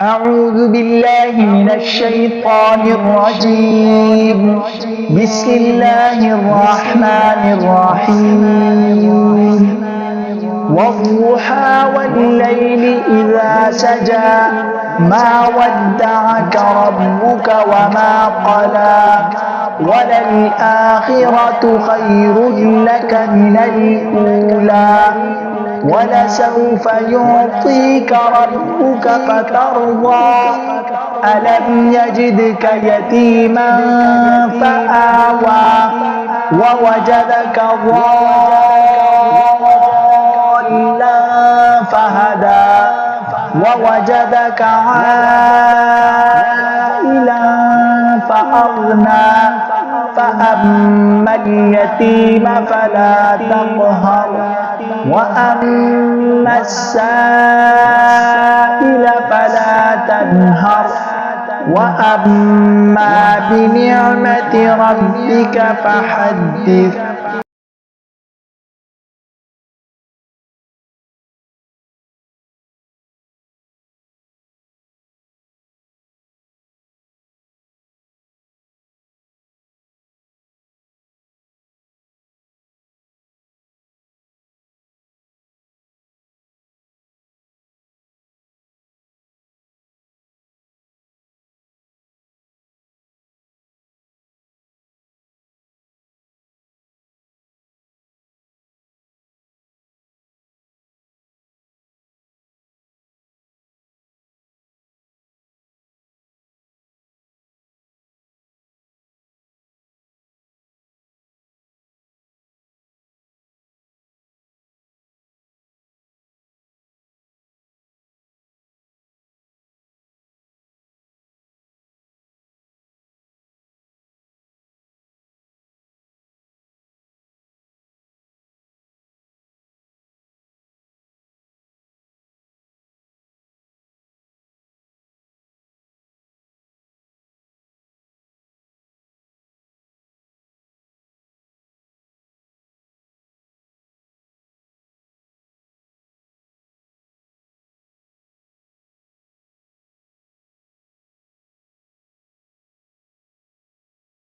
أعوذ بالله من الشيطان الرجيم. بسم الله الرحمن الرحيم. والضحى والليل إذا سجى ما ودعك ربك وما قلى وللآخرة خير لك من الأولى ولسوف يعطيك ربك فترضى ألم يجدك يتيما فآوى ووجدك ضالا فهدى ووجدك عائلا فأغنى فأما اليتيم فلا تقهر وأما السائل فلا تنهر وأما بنعمة ربك فحدث.